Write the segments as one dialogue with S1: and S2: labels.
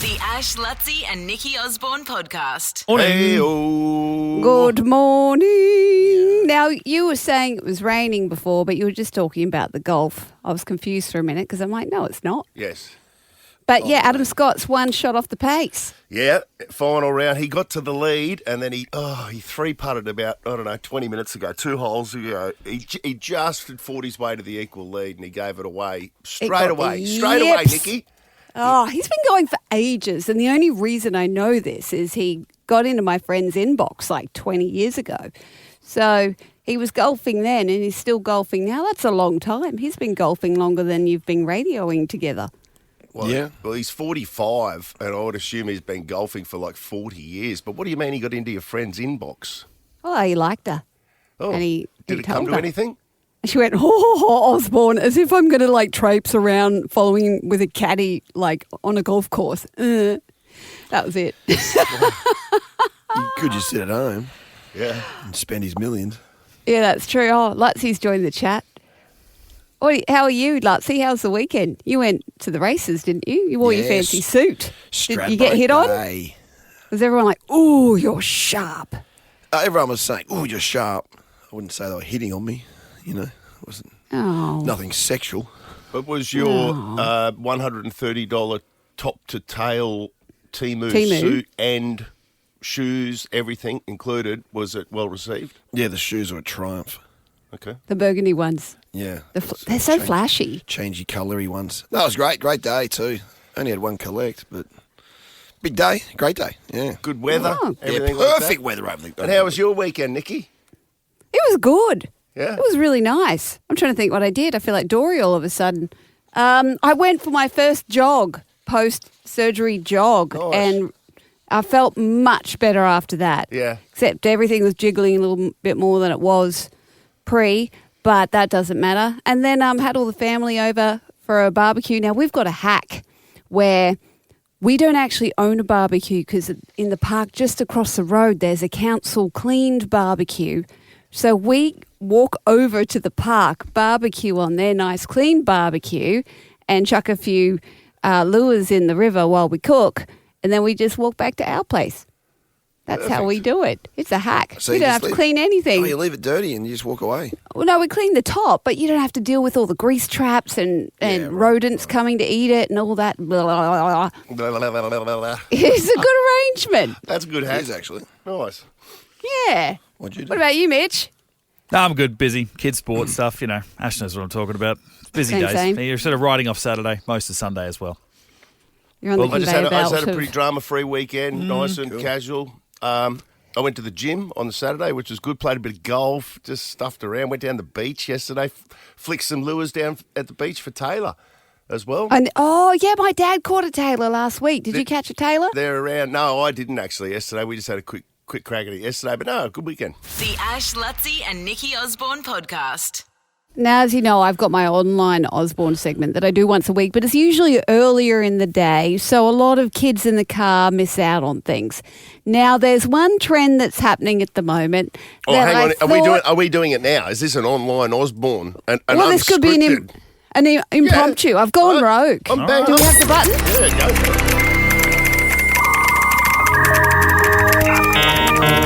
S1: The Ash, Lutzi and Nikki Osborne podcast.
S2: Hey-o.
S3: Good morning. Now, you were saying it was raining before, but you were just talking about the golf. I was confused for a minute because I'm like, no, it's not.
S2: Yes.
S3: But Adam Scott's one shot off the pace.
S2: Yeah, final round. He got to the lead and then he three-putted about, 20 minutes ago, 2 holes ago. He just had fought his way to the equal lead and he gave it away straight away. Straight away, Nikki.
S3: Oh, he's been going for ages. And the only reason I know this is he got into my friend's inbox like 20 years ago. So he was golfing then and he's still golfing now. That's a long time. He's been golfing longer than you've been radioing together.
S2: Well, yeah. Well, he's 45 and I would assume he's been golfing for like 40 years. But what do you mean he got into your friend's inbox?
S3: Oh, he liked her.
S2: Oh,
S3: and
S2: did it come to anything?
S3: She went, Osborne, as if I'm going to like traipse around following with a caddy like on a golf course. That was it.
S4: You could just sit at home, and spend his millions.
S3: Yeah, that's true. Oh, Lutzi's joined the chat. How are you, Lutzi? How's the weekend? You went to the races, didn't you? You wore your fancy suit. Did you get hit on? Was everyone like, ooh, you're sharp?
S4: Everyone was saying, ooh, you're sharp. I wouldn't say they were hitting on me. You know, it wasn't nothing sexual.
S2: But was your $130 top-to-tail Temu suit and shoes, everything included, was it well received?
S4: Yeah, the shoes were a triumph.
S2: Okay.
S3: The burgundy ones.
S4: Yeah.
S3: They're so flashy.
S4: Changey, coloury ones. No, it was great. Great day too. Only had one collect, but big day. Great day. Yeah.
S2: Good weather.
S3: Oh.
S2: Everything
S4: perfect weather over the.
S2: And how was your weekend, Nikki?
S3: It was good.
S2: Yeah.
S3: It was really nice. I'm trying to think what I did. I feel like Dory all of a sudden. I went for my first jog, post-surgery jog, and I felt much better after that.
S2: Yeah.
S3: Except everything was jiggling a little bit more than it was pre, but that doesn't matter. And then had all the family over for a barbecue. Now, we've got a hack where we don't actually own a barbecue because in the park just across the road, there's a council-cleaned barbecue. So we walk over to the park, barbecue on their nice clean barbecue and chuck a few lures in the river while we cook, and then we just walk back to our place. That's how we do it. It's a hack.
S4: So
S3: we don't have to clean anything.
S4: Oh, you leave it dirty and you just walk away.
S3: Well, no, we clean the top, but you don't have to deal with all the grease traps and rodents coming to eat it and all that. Blah, blah, blah. It's a good arrangement.
S2: That's a good hack.
S4: It is, actually.
S2: Nice.
S3: Yeah.
S4: What'd you do?
S3: What about you, Mitch?
S5: No, I'm good, busy. Kids sports stuff, you know. Ash knows what I'm talking about. Busy days.
S3: Same.
S5: You're sort of riding off Saturday, most of Sunday as well.
S3: You're on the
S2: I
S3: conveyor
S2: just
S3: belt
S2: had a pretty drama-free weekend, nice and casual. I went to the gym on the Saturday, which was good, played a bit of golf, just stuffed around, went down the beach yesterday, flicked some lures down at the beach for Taylor as well.
S3: And, my dad caught a Taylor last week. Did you catch a Taylor?
S2: They're around. No, I didn't actually yesterday. We just had a quick crack at it yesterday, but no, good weekend.
S1: The Ash, Lutzi and Nikki Osborne podcast.
S3: Now, as you know, I've got my online Osborne segment that I do once a week, but it's usually earlier in the day, so a lot of kids in the car miss out on things. Now, there's one trend that's happening at the moment.
S2: Oh, hang on. Are we doing it now? Is this an online Osborne?
S3: Well, this could be an impromptu. Yeah. I've gone rogue. Do we have the button?
S2: Yeah, go for it.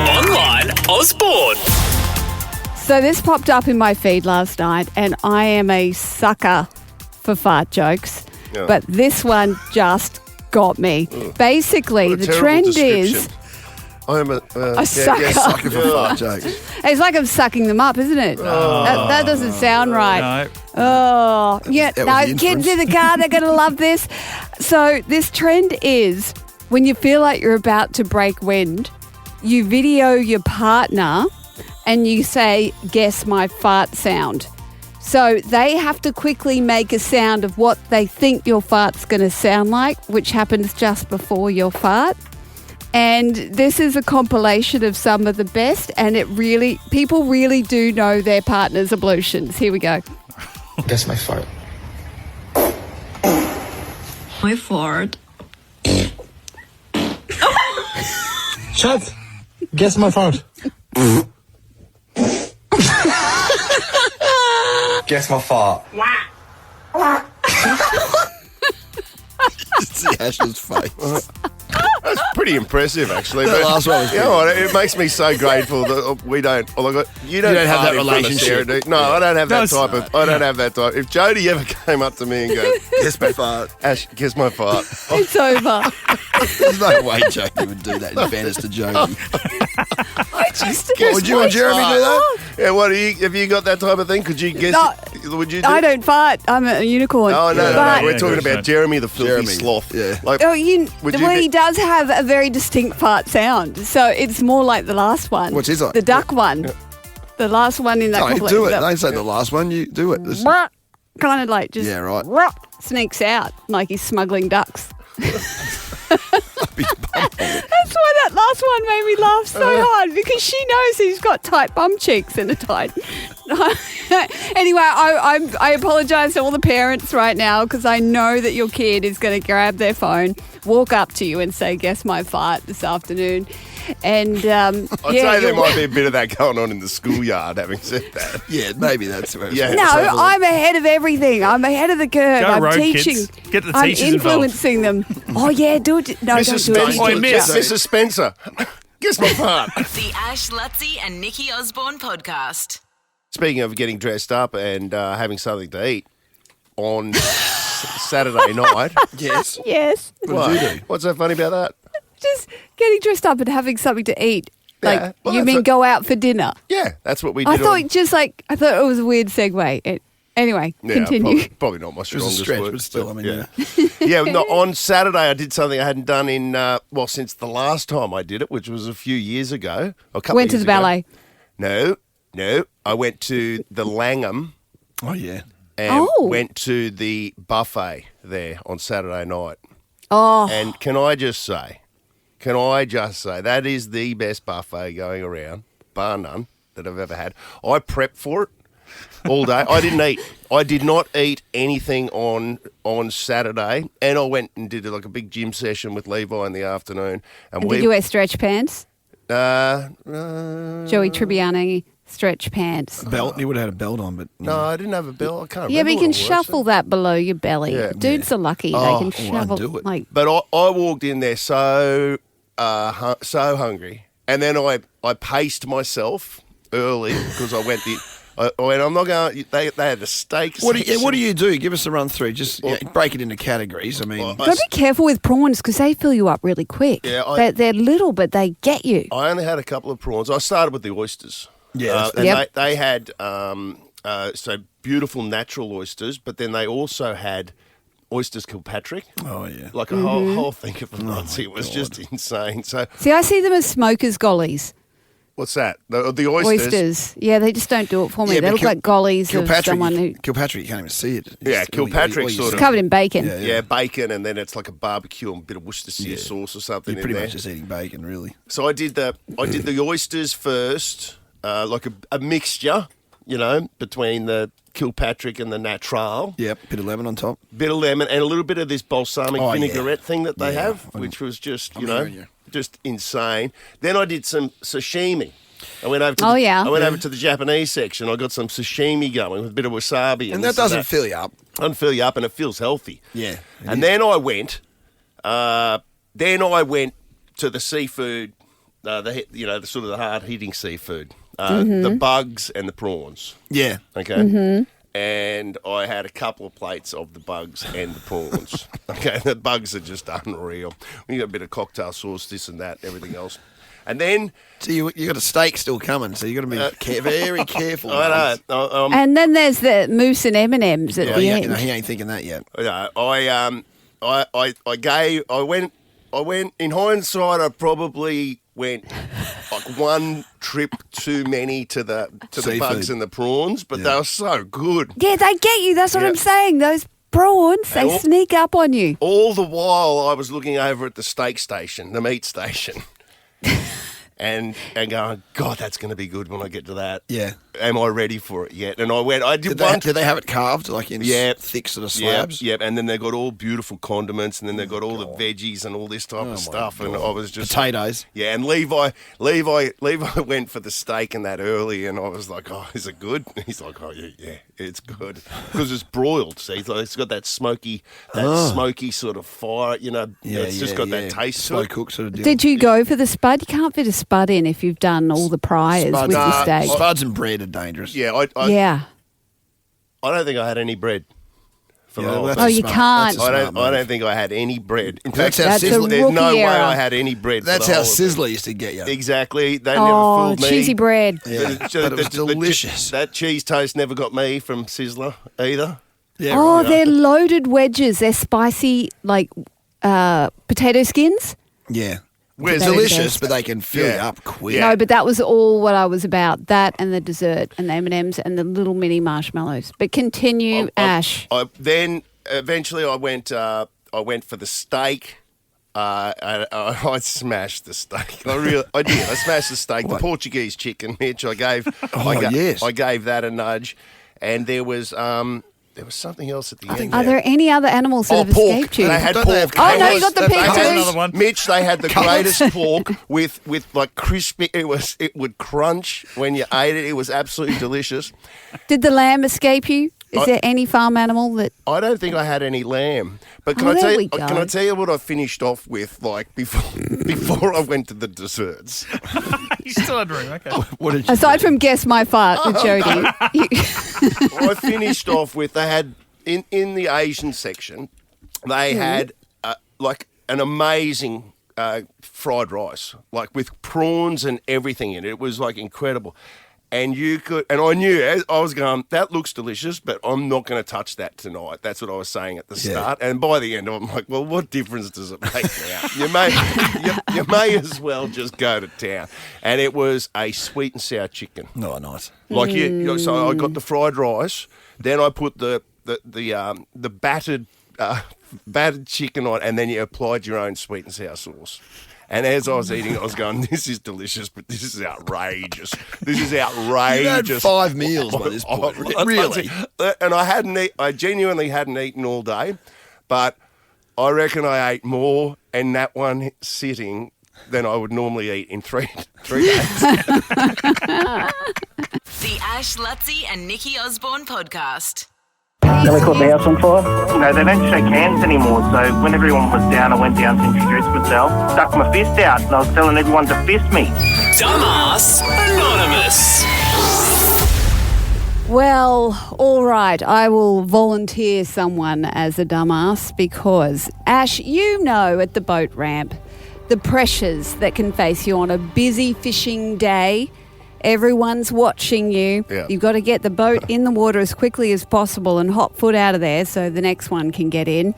S6: Online Osborne.
S3: So this popped up in my feed last night, and I am a sucker for fart jokes, but this one just got me. Basically, the trend is...
S2: I'm a
S3: sucker.
S4: Sucker for fart jokes.
S3: It's like I'm sucking them up, isn't it? That doesn't sound right.
S5: No.
S3: Oh, yeah.
S4: That was
S3: No,
S4: the
S3: kids
S4: inference.
S3: in the car, they're going to love this. So this trend is when you feel like you're about to break wind, you video your partner and you say, guess my fart sound. So they have to quickly make a sound of what they think your fart's going to sound like, which happens just before your fart. And this is a compilation of some of the best, and people really do know their partner's ablutions. Here we go.
S7: Guess my fart.
S8: My fart.
S7: Chat, guess my fart. Guess my fart.
S4: See Ash's face.
S2: That's pretty impressive, actually.
S4: The last one was
S2: you know what? It makes me so grateful that we don't. Well, you don't
S4: have
S2: fart
S4: that
S2: in front of
S4: relationship.
S2: Sarah, do you? No, I don't have that type of. I don't have that type. If Jodie ever came up to me and goes,
S4: Guess my fart.
S2: Ash, guess my fart.
S3: It's over.
S4: There's no way Jodie would do that. In fairness to Jodie. Would you and Jeremy do that?
S2: Yeah, what? Have you got that type of thing? Could you guess?
S3: No,
S2: Would you? Do?
S3: I don't fart. I'm a unicorn.
S2: Oh no,
S3: But-
S2: We're talking about Jeremy, the filthy
S4: Jeremy,
S2: sloth.
S4: yeah.
S2: Like,
S3: Oh,
S2: Would you
S3: he
S2: be-
S3: does have a very distinct fart sound. So it's more like the last one.
S4: What's his like?
S3: The duck one. The last one in that
S4: No,
S3: complex.
S4: do it. Don't say the last one. You do it. This-
S3: Kind of like just
S4: Yeah, right.
S3: sneaks out like he's smuggling ducks.
S4: That's
S3: That's why that last one made me laugh so hard, because she knows he's got tight bum cheeks and a tight. Anyway, I apologise to all the parents right now, because I know that your kid is going to grab their phone, walk up to you and say, "Guess my fart" this afternoon. And
S2: I'd say there might be a bit of that going on in the schoolyard. Having said that,
S4: Yeah, maybe that's where it's
S2: Yeah.
S3: No, I'm ahead of everything. I'm ahead of the curve.
S5: Go
S3: I'm
S5: road,
S3: teaching.
S5: kids. Get the
S3: I'm
S5: teachers involved.
S3: influencing them. Oh yeah, do it. No,
S2: Mrs.
S3: don't do it.
S2: Spencer,
S5: Oi, miss.
S2: Mrs. Spencer, guess my fart.
S1: The Ash, Lutzi and Nikki Osborne podcast.
S2: Speaking of getting dressed up and having something to eat on Saturday night.
S4: Yes.
S3: Yes,
S4: What did you do?
S2: What's so funny about that?
S3: just getting dressed up and having something to eat. Like
S2: Yeah, well,
S3: you
S2: that's
S3: mean
S2: what-
S3: go out for dinner?
S2: Yeah, that's what we did.
S3: I thought it was a weird segue. Anyway, continue.
S2: Probably not my
S4: It was a
S2: strongest
S4: stretch,
S2: word,
S4: but still, I mean,
S2: yeah. Yeah, no, on Saturday I did something I hadn't done in, since the last time I did it, which was a few years ago. A couple
S3: Went
S2: of
S3: to
S2: years
S3: the
S2: ago.
S3: ballet.
S2: No. I went to the Langham
S4: Oh, yeah.
S2: and
S3: Oh.
S2: went to the buffet there on Saturday night.
S3: Oh,
S2: And can I just say, that is the best buffet going around, bar none, that I've ever had. I prepped for it all day. I didn't eat. I did not eat anything on Saturday, and I went and did like a big gym session with Levi in the afternoon. And
S3: did you wear stretch pants?
S2: Uh,
S3: Joey Tribbiani stretch pants.
S4: Belt. He would have had a belt on, but
S2: no, I didn't have a belt. I can't
S3: Yeah, but
S2: remember.
S3: you
S2: what
S3: can
S2: it was.
S3: shuffle that below your belly.
S2: Yeah.
S3: Dudes are lucky;
S2: Oh,
S3: they can
S4: I'd
S3: shovel.
S4: do it.
S3: Like,
S2: But I walked in there so hungry, and then I paced myself early because I went. I'm not going. They had a steak.
S4: What do
S2: section.
S4: you do? Give us a run through. Just break it into categories. I mean,
S2: Well,
S3: gotta be careful with prawns because they fill you up really quick.
S2: Yeah,
S3: they're little, but they get you.
S2: I only had a couple of prawns. I started with the oysters.
S4: Yeah,
S2: and
S3: Yep.
S2: they had so beautiful natural oysters, but then they also had oysters Kilpatrick.
S4: oh yeah.
S2: Like a whole thing of them. It was just insane. So
S3: See, I see them as smokers' gollies.
S2: what's that? The oysters.
S3: Oysters. Yeah, they just don't do it for me.
S4: Yeah,
S3: they
S4: but
S3: look like gollies of someone who
S4: Kilpatrick, you can't even see it.
S2: Yeah, Kilpatrick
S3: is
S2: sort of-
S3: covered in bacon.
S4: Yeah,
S2: Yeah, bacon, and then it's like a barbecue and a bit of Worcestershire
S4: Yeah.
S2: sauce or something
S4: You're
S2: in
S4: pretty
S2: there.
S4: much just eating bacon, really.
S2: So I did the oysters first, like a mixture, between the Kilpatrick and the Natural.
S4: Yep, bit of lemon on top.
S2: Bit of lemon and a little bit of this balsamic
S4: Oh, yeah.
S2: vinaigrette thing that they
S4: Yeah,
S2: have,
S4: I'm-
S2: which was just,
S4: I'm hearing you.
S2: just insane. Then I did some sashimi. I went over to
S3: Oh, yeah.
S2: I went over to the Japanese section. I got some sashimi going with a bit of wasabi.
S4: And
S2: this
S4: that doesn't fill you up.
S2: Doesn't fill you up, and it feels healthy.
S4: Yeah.
S2: And then I went to the seafood, the sort of the hard hitting seafood, the bugs and the prawns.
S4: Yeah.
S2: Okay. And I had a couple of plates of the bugs and the prawns. Okay, the bugs are just unreal. We got a bit of cocktail sauce, this and that, everything else. And then
S4: So you got a steak still coming, so you got to be very careful.
S2: I know,
S3: And then there's the mousse and M&Ms at the end.
S4: He ain't thinking that yet.
S2: I went in hindsight. I probably went like one trip too many to the
S4: Seafood.
S2: bugs and the prawns, but they were so good.
S3: Yeah, they get you. That's what
S2: Yeah.
S3: I'm saying. Those prawns, they
S2: And
S3: sneak up on you.
S2: All the while I was looking over at the steak station, the meat station, and going, God, that's going to be good when I get to that.
S4: Yeah.
S2: Am I ready for it yet? And I went. I did,
S4: Did
S2: one.
S4: they have it carved like in
S2: Yeah.
S4: thick sort of slabs?
S2: Yep, and then they got all beautiful condiments, and then they got all the veggies and all this type of stuff. And I was just
S4: Potatoes.
S2: Yeah, and Levi went for the steak and that early, and I was like, "Oh, is it good?" And he's like, "Oh, yeah, It's good because it's broiled. See, it's got that smoky sort of fire. It's just got that taste.
S4: Slow cook sort of deal.
S3: Did you go for the spud? You can't fit a spud in if you've done all the priors with your steak.
S4: Spuds and bread are dangerous.
S2: Yeah,
S3: Yeah.
S2: I don't think I had any bread. For the whole
S4: that's
S3: Oh,
S2: thing.
S3: you can't.
S2: I don't think I had any bread. In
S4: That's
S2: fact,
S4: how
S3: That's a
S4: Sizzler.
S2: there's no
S3: rookie
S2: way
S3: error.
S2: I had any bread.
S4: That's
S2: for the
S4: how
S2: whole of it.
S4: Sizzler used to get you.
S2: Exactly. They never
S3: Oh,
S2: fooled me.
S3: cheesy bread.
S4: Yeah, but it was delicious.
S2: That cheese toast never got me from Sizzler either.
S4: Yeah,
S3: Oh,
S4: right.
S3: they're loaded wedges. They're spicy, like potato skins.
S4: Yeah.
S2: Where's
S3: They're
S4: Delicious,
S3: best.
S4: but they can fill you
S2: Yeah.
S4: up quick.
S2: Yeah.
S3: No, but that was all what I was about. That and the dessert and the M&Ms and the little mini marshmallows. But continue, Ash.
S2: Then eventually I went for the steak. I smashed the steak. I did. I smashed the steak. The Portuguese chicken, Mitch. I gave that a nudge, and there was something else at the end.
S3: Are there any other animals that have
S2: pork.
S3: escaped you?
S2: They had
S4: Don't
S2: pork.
S4: they have
S3: Oh, no, you got the
S2: They
S3: pig
S2: had
S3: too.
S5: Another one.
S2: Mitch, they had the greatest pork with like crispy. It would crunch when you ate it. It was absolutely delicious.
S3: Did the lamb escape you? Is there any farm animal that...
S2: I don't think I had any lamb. But can
S3: Oh,
S2: I
S3: there
S2: tell
S3: we
S2: you?
S3: go.
S2: Can I tell you what I finished off with? Like before I went to the desserts.
S5: You still had room, okay.
S4: What did you
S3: Aside from Guess My Fart with Jodie.
S2: I finished off with they had in the Asian section. They had like an amazing fried rice, like with prawns and everything in it. It was like incredible. And I knew, I was going, that looks delicious, but I'm not going to touch that tonight. That's what I was saying at the start. And by the end, I'm like, well, what difference does it make now? You may as well just go to town. And it was a sweet and sour chicken.
S4: Oh, nice.
S2: Like so I got the fried rice, then I put the battered chicken on, and then you applied your own sweet and sour sauce. And as I was eating, I was going, this is delicious, but this is outrageous. This is outrageous.
S4: You had 5 meals by this point. Really?
S2: And I genuinely hadn't eaten all day, but I reckon I ate more in that one sitting than I would normally eat in three days.
S1: The Ash, Lutzi and Nikki Osborne podcast.
S9: Then we caught the house on fire. They don't shake hands anymore, so when everyone was down, I went down to introduce myself, stuck my fist out, and I was telling everyone to fist me.
S6: Dumbass Anonymous.
S3: Well, all right. I will volunteer someone as a dumbass because, Ash, you know at the boat ramp the pressures that can face you on a busy fishing day. Everyone's watching you.
S2: Yeah.
S3: You've got to get the boat in the water as quickly as possible and hot foot out of there so the next one can get in.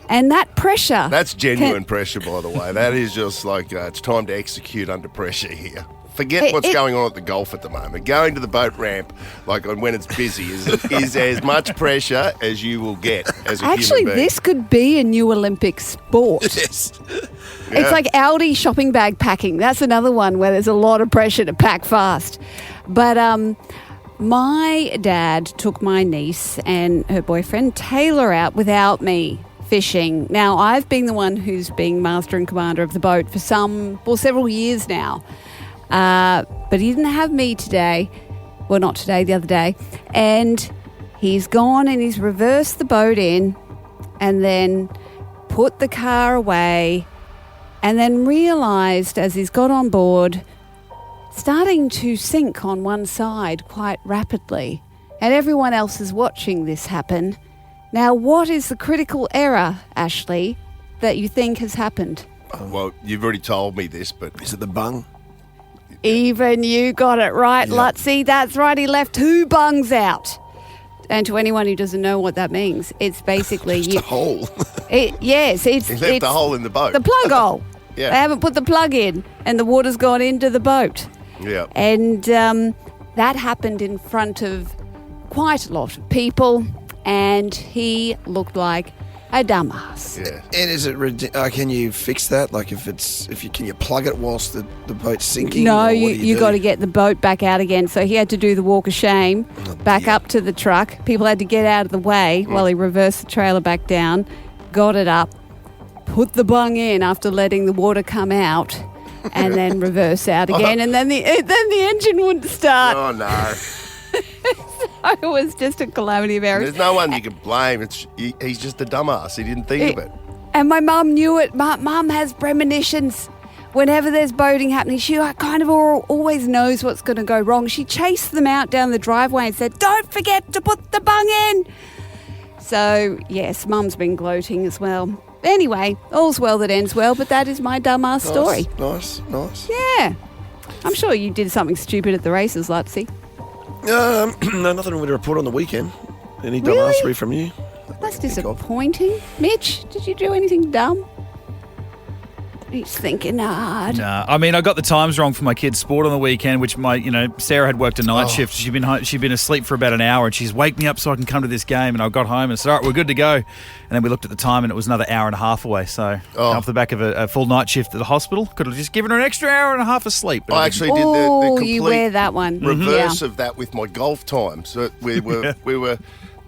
S3: And that pressure...
S2: That's genuine pressure, by the way. That is just like it's time to execute under pressure here. Forget what's going on at the Gulf at the moment. Going to the boat ramp, like when it's busy, is as much pressure as you will get as a
S3: Actually,
S2: human being.
S3: this could be a new Olympic sport.
S4: Yes.
S3: It's like Aldi shopping bag packing. That's another one where there's a lot of pressure to pack fast. But my dad took my niece and her boyfriend Taylor out without me fishing. Now, I've been the one who's been master and commander of the boat for several years now. But he didn't have me today. Well, not today, the other day. And he's gone and he's reversed the boat in and then put the car away and then realised as he's got on board, starting to sink on one side quite rapidly. And everyone else is watching this happen. Now, what is the critical error, Ashley, that you think has happened?
S2: Well, you've already told me this, but
S4: Is it the bung?
S3: Even you got it right,
S4: Yeah.
S3: Lutzi. That's right, he left 2 bungs out. And to anyone who doesn't know what that means, it's basically...
S4: Just a hole.
S3: Yes, it's...
S2: he left the hole in the boat.
S3: The plug hole.
S2: Yeah.
S3: They haven't put the plug in and the water's gone into the boat.
S2: Yeah.
S3: And that happened in front of quite a lot of people and he looked like a dumbass.
S2: Yeah.
S4: And is it can you fix that? Like can you plug it whilst the boat's sinking?
S3: No,
S4: or what do
S3: you
S4: do?
S3: got to get the boat back out again. So he had to do the walk of shame back up to the truck. People had to get out of the way while he reversed the trailer back down, got it up, put the bung in after letting the water come out, and then reverse out again. And then the engine wouldn't start.
S2: Oh, no.
S3: It was just a calamity of errors.
S2: There's no one you can blame. He's just a dumbass. He didn't think of it.
S3: And my mum knew it. Mum has premonitions. Whenever there's boating happening, she kind of always knows what's going to go wrong. She chased them out down the driveway and said, "Don't forget to put the bung in." So, yes, Mum's been gloating as well. Anyway, all's well that ends well, but that is my dumbass story.
S4: Nice.
S3: Yeah. I'm sure you did something stupid at the races, Lutzy.
S4: No, nothing to report on the weekend. Any
S3: Really?
S4: dumbassery from you?
S3: That's disappointing. Mitch, did you do anything dumb? He's thinking hard.
S5: Nah, I mean, I got the times wrong for my kids' sport on the weekend, which Sarah had worked a night shift. She'd been asleep for about an hour, and she's wake me up so I can come to this game. And I got home and said, "All right, we're good to go." And then we looked at the time, and it was another hour and a half away. So off the back of a full night shift at the hospital, could have just given her an extra hour and a half of sleep.
S2: I actually did the complete
S3: you wear that one.
S2: reverse of that with my golf time. So we were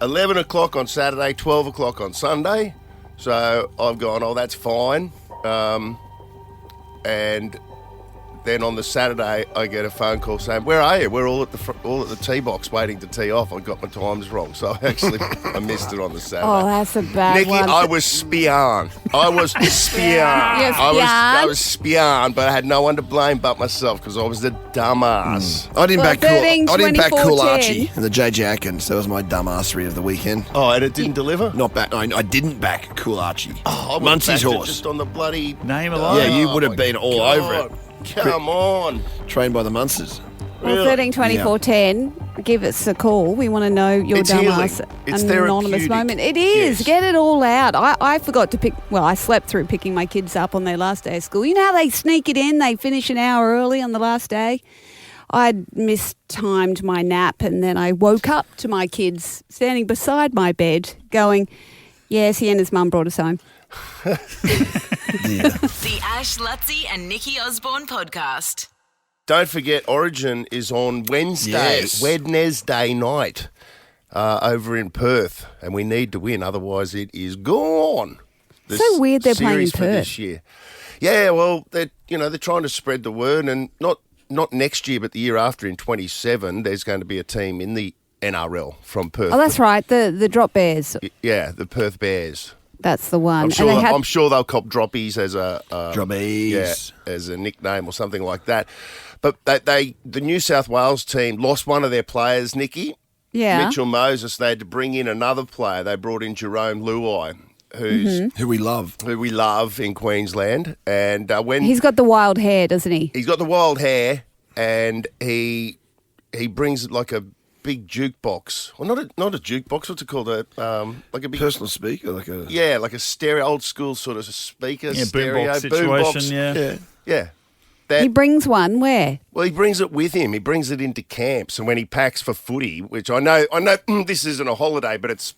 S2: 11 o'clock on Saturday, 12 o'clock on Sunday. So I've gone, oh, that's fine. And then on the Saturday, I get a phone call saying, "Where are you? We're all at the tee box waiting to tee off. I got my times wrong, so I missed it on the Saturday."
S3: Oh, that's a bad
S2: Nikki,
S3: one.
S2: I was spion. I was spion.
S3: You're
S2: I was spion, but I had no one to blame but myself because I was the dumbass.
S4: I didn't back Cool
S3: 13-24-10.
S4: Archie and the JJ Atkins. That was my dumbassery of the weekend.
S2: Oh, and it didn't deliver?
S4: I didn't back Cool Archie.
S2: Oh, I
S4: Muncie's horse.
S2: just on the bloody
S5: Name alone.
S4: Yeah, you would have been all
S2: God.
S4: over it.
S2: Come on.
S4: Trained by the Munsters.
S3: Well, 13-24-10, give us a call. We want to know your
S2: It's
S3: dumbass
S2: healing. It's
S3: anonymous
S2: therapeutic.
S3: moment. It is.
S2: Yes.
S3: Get it all out. I forgot to pick. Well, I slept through picking my kids up on their last day of school. You know how they sneak it in? They finish an hour early on the last day. I'd mistimed my nap, and then I woke up to my kids standing beside my bed going, "Yeah, Sienna's mum brought us home."
S1: The Ash, Lutzy and Nikki Osborne podcast.
S2: Don't forget, Origin is on Wednesday night over in Perth, and we need to win, otherwise it is gone.
S3: So weird they're playing in
S2: series for
S3: Perth.
S2: this year. Yeah, well, they're trying to spread the word, and not next year, but the year after in 27, there's going to be a team in the NRL from Perth.
S3: Oh, that's right. The Drop Bears.
S2: Yeah, the Perth Bears.
S3: That's the one.
S2: I'm sure they'll cop Droppies as a
S4: Droppies.
S2: as a nickname or something like that. But the New South Wales team lost one of their players, Nikki.
S3: Yeah.
S2: Mitchell Moses. They had to bring in another player. They brought in Jerome Luai, who we love in Queensland. And when
S3: he's got the wild hair, doesn't he?
S2: He's got the wild hair, and he brings like a big jukebox. Well, not a jukebox. What's it called? Like a big
S4: Personal speaker, like a
S2: stereo, old school sort of speaker,
S5: stereo,
S2: boombox
S5: situation.
S2: Yeah.
S3: He brings one where?
S2: Well, he brings it with him. He brings it into camps, and when he packs for footy, which I know this isn't a holiday, but it's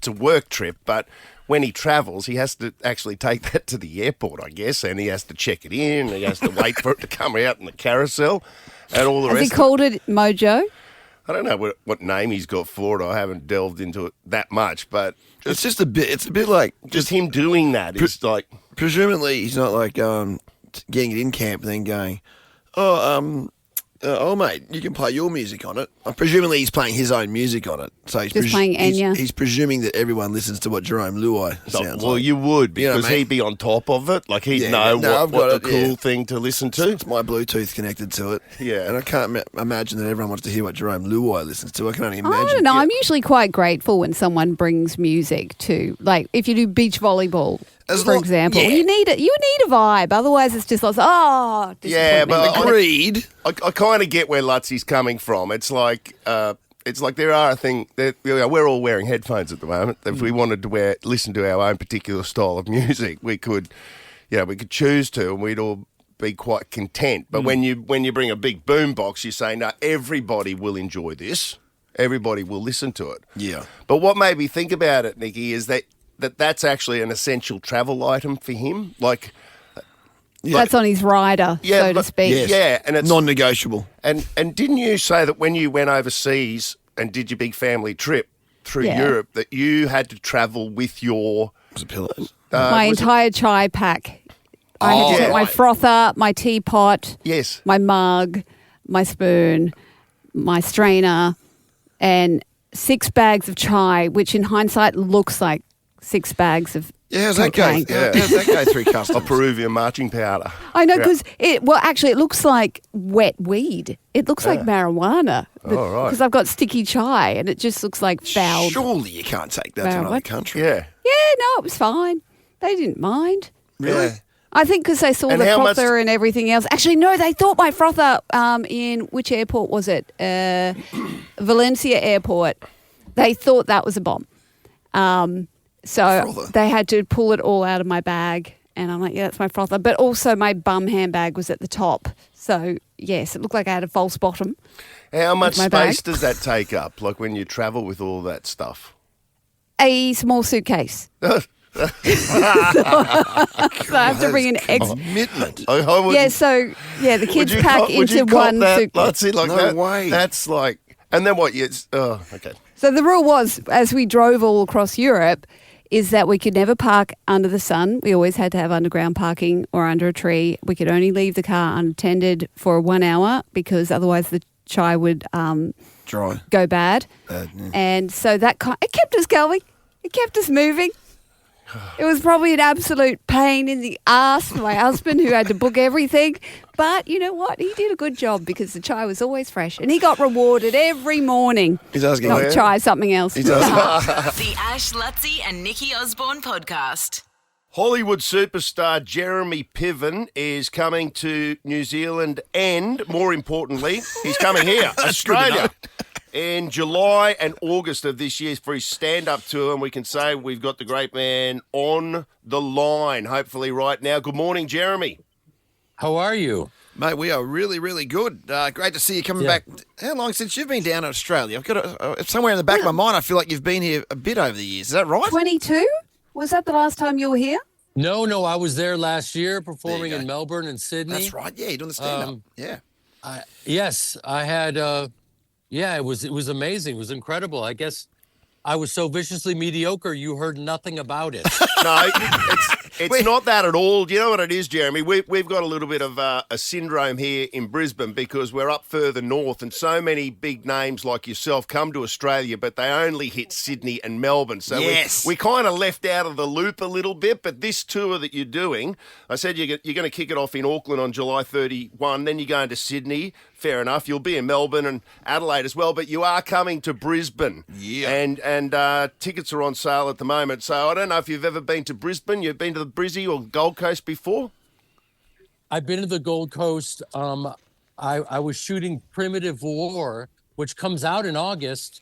S2: a work trip. But when he travels, he has to actually take that to the airport, I guess, and he has to check it in. He has to wait for it to come out in the carousel, and all the rest.
S3: Has he called it Mojo?
S2: I don't know what name he's got for it. I haven't delved into it that much, but
S4: it's just a bit. It's a bit like
S2: just him doing that. It's like
S4: presumably he's not like getting it in camp and then going, oh mate, you can play your music on it. Presumably he's playing his own music on it. So he's
S3: just playing Enya.
S4: He's presuming that everyone listens to what Jerome Luai sounds like.
S2: Well, you would, because he'd be on top of it. Like he'd know what the cool thing to listen to.
S4: It's my Bluetooth connected to it.
S2: Yeah.
S4: And I can't imagine that everyone wants to hear what Jerome Luai listens to. I can only imagine.
S3: I don't know. I'm usually quite grateful when someone brings music to, like, if you do beach volleyball, for example.
S4: Yeah.
S3: You need a vibe. Otherwise, it's just like,
S2: Yeah, but
S4: agreed.
S2: I kind of get where Lutzy's coming from. It's like there are a thing that we're all wearing headphones at the moment. If we wanted to listen to our own particular style of music, we could choose to, and we'd all be quite content. But when you bring a big boom box, you say, no, everybody will enjoy this. Everybody will listen to it.
S4: Yeah.
S2: But what made me think about it, Nikki, is that's actually an essential travel item for him. Like,
S3: that's on his rider, so to speak.
S4: Yes.
S2: Yeah, and it's
S4: non-negotiable.
S2: And didn't you say that when you went overseas and did your big family trip through Europe, that you had to travel with your
S4: pillows?
S3: My entire chai pack. I had to take my frother, my teapot,
S2: yes,
S3: my mug, my spoon, my strainer, and 6 bags of chai, which in hindsight looks like 6 bags of
S4: how's that go?
S3: cocaine.
S4: How's that go through
S2: A
S4: customs?
S2: Peruvian marching powder.
S3: I know, because it looks like wet weed. It looks like marijuana.
S2: Oh, right.
S3: Because I've got sticky chai, and it just looks like foul.
S4: Surely you can't take that to another
S3: What?
S4: country.
S2: Yeah.
S3: Yeah, no, it was fine. They didn't mind.
S4: Really?
S2: Yeah.
S3: I think because they saw
S2: And
S3: the
S2: how much-
S3: frother and everything else. Actually, no, they thought my frother in which airport was it? Valencia Airport. They thought that was a bomb. So
S4: Frother.
S3: they had to pull it all out of my bag. And I'm like, yeah, that's my frother. But also my bum handbag was at the top. So, yes, it looked like I had a false bottom.
S2: How much
S3: my bag.
S2: space does that take up, like when you travel with all that stuff?
S3: A small suitcase. So I have to bring an extra.
S4: Commitment.
S2: I wouldn't-
S3: Yeah, so, yeah, the
S2: would
S3: kids
S2: you
S3: pack
S2: cop- would you
S3: into
S2: cop
S3: one
S2: that?
S3: suitcase.
S2: That's it, like
S4: No
S2: that.
S4: way.
S2: That's like, and then what? Okay.
S3: So the rule was, as we drove all across Europe, is that we could never park under the sun. We always had to have underground parking or under a tree. We could only leave the car unattended for 1 hour because otherwise the chai would
S4: Dry.
S3: go bad.
S4: Yeah.
S3: And so it kept us going. It kept us moving. It was probably an absolute pain in the ass for my husband who had to book everything. But you know what? He did a good job because the chai was always fresh. And he got rewarded every morning.
S4: He does get
S3: Not chai, something else.
S2: He does.
S1: The Ash, Lutzi and Nikki Osborne podcast.
S2: Hollywood superstar Jeremy Piven is coming to New Zealand and, more importantly, he's coming here, Australia, in July and August of this year for his stand-up tour. And we can say we've got the great man on the line, hopefully right now. Good morning, Jeremy.
S10: How are you?
S4: Mate, we are really, really good. Great to see you coming back. How long since you've been down in Australia? I've got somewhere in the back of my mind, I feel like you've been here a bit over the years. Is that right?
S3: 22? Was that the last time you were here?
S10: No, I was there last year performing
S4: go.
S10: in Melbourne and Sydney.
S4: That's right. Yeah, you're doing the stand-up. Yeah.
S10: Yes, I had. It was amazing. It was incredible. I guess I was so viciously mediocre. You heard nothing about it.
S2: No, it's not that at all. Do you know what it is, Jeremy? We've got a little bit of a syndrome here in Brisbane because we're up further north and so many big names like yourself come to Australia, but they only hit Sydney and Melbourne. So
S4: Yes.
S2: we kind of left out of the loop a little bit, but this tour that you're doing, I said you're going to kick it off in Auckland on July 31, then you're going to Sydney. Fair enough. You'll be in Melbourne and Adelaide as well, but you are coming to Brisbane.
S4: Yeah.
S2: And tickets are on sale at the moment. So I don't know if you've ever been to Brisbane. You've been to the Brizzy or Gold Coast before?
S10: I've been to the Gold Coast. I was shooting Primitive War, which comes out in August.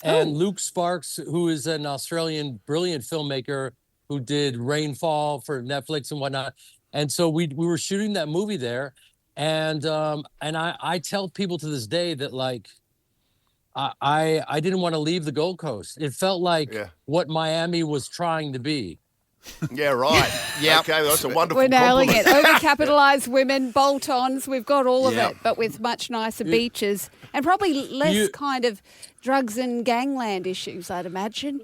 S10: And Luke Sparks, who is an Australian brilliant filmmaker who did Rainfall for Netflix and whatnot. And so we were shooting that movie there. And I tell people to this day that, like, I didn't want to leave the Gold Coast. It felt like what Miami was trying to be.
S2: Yeah, right.
S4: Yeah.
S2: Okay, that's a wonderful
S3: We're nailing it.
S2: compliment.
S3: Overcapitalised women, bolt-ons. We've got all of it, but with much nicer beaches and probably less kind of drugs and gangland issues, I'd imagine.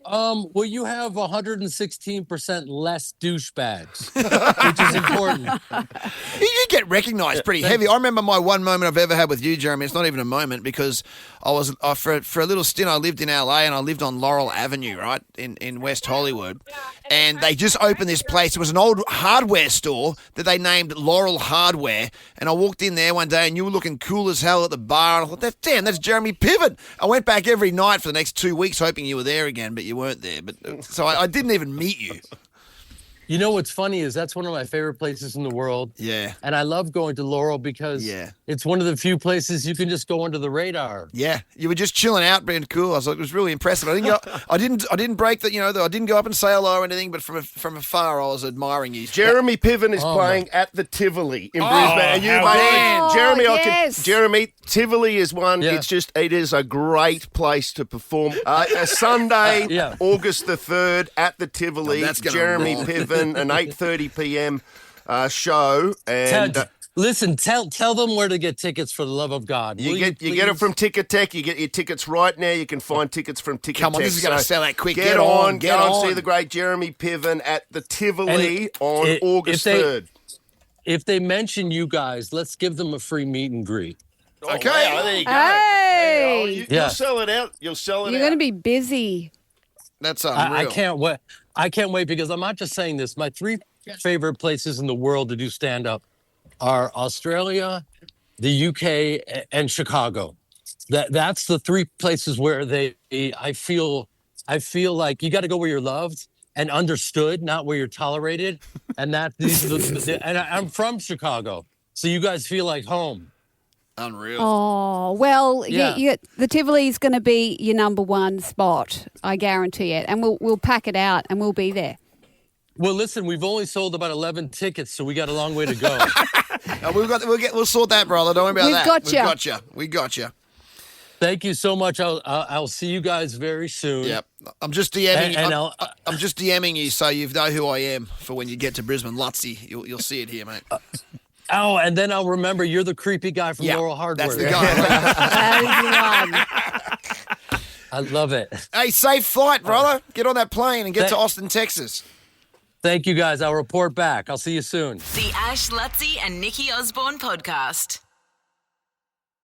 S10: Well, you have 116% less douchebags, which is important.
S4: You get recognised pretty heavy. I remember my one moment I've ever had with you, Jeremy. It's not even a moment because I was for a little stint. I lived in LA and I lived on Laurel Avenue, right in West Hollywood, and they just opened this place. It was an old hardware store that they named Laurel Hardware, and I walked in there one day and you were looking cool as hell at the bar. And I thought, that's Jeremy Piven. I went back every night for the next 2 weeks hoping you were there again, but you weren't there. But so I didn't even meet you.
S10: You know what's funny is that's one of my favorite places in the world.
S4: Yeah.
S10: And I love going to Laurel because it's one of the few places you can just go under the radar.
S4: Yeah, you were just chilling out, being cool. I was like, it was really impressive. I didn't break that. I didn't go up and say hello or anything, but from afar, I was admiring you.
S2: Jeremy Piven is playing at the Tivoli in Brisbane. And you, Jeremy, Tivoli is one.
S10: Yeah.
S2: It is a great place to perform. A Sunday, August the 3rd at the Tivoli.
S4: That's gonna
S2: Jeremy
S4: rock.
S2: Piven, an 8:30 p.m. Show. And
S10: Listen, tell them where to get tickets for the love of God.
S2: You get it from Ticket Tech. You get your tickets right now. You can find tickets from Ticket Tech.
S4: Come on, this is going to sell out quick.
S2: Get on, see the great Jeremy Piven at the Tivoli on August 3rd.
S10: If they mention you guys, let's give them a free meet and greet.
S4: Okay.
S2: Wow, there you go.
S3: Hey!
S2: You'll sell it out. You'll sell it
S3: You're
S2: out.
S3: going to be busy.
S4: That's unreal.
S10: I can't wait. I can't wait because I'm not just saying this. My 3 favorite places in the world to do stand-up are Australia, the UK, and Chicago. That's the 3 places where I feel like you got to go where you're loved and understood, not where you're tolerated. And I'm from Chicago, so you guys feel like home.
S4: Unreal.
S3: Oh, well,
S10: Yeah.
S3: the Tivoli's going to be your number 1 spot. I guarantee it. And we'll pack it out and we'll be there.
S10: Well, listen, we've only sold about 11 tickets, so we got a long way to go.
S4: We'll sort that, brother. Don't worry about that. We got you.
S10: Thank you so much. I'll see you guys very soon.
S4: Yep. I'm just DMing.
S10: And
S4: I'm just DMing you so you know who I am for when you get to Brisbane. Lutzy, you'll see it here, mate.
S10: And then I'll remember you're the creepy guy from Laurel Hardware.
S4: That's the guy.
S3: That is the one.
S10: I love it.
S4: Hey, safe flight, brother. Get on that plane and get to Austin, Texas.
S10: Thank you, guys. I'll report back. I'll see you soon.
S1: The Ash, Lutzy and Nikki Osborne podcast.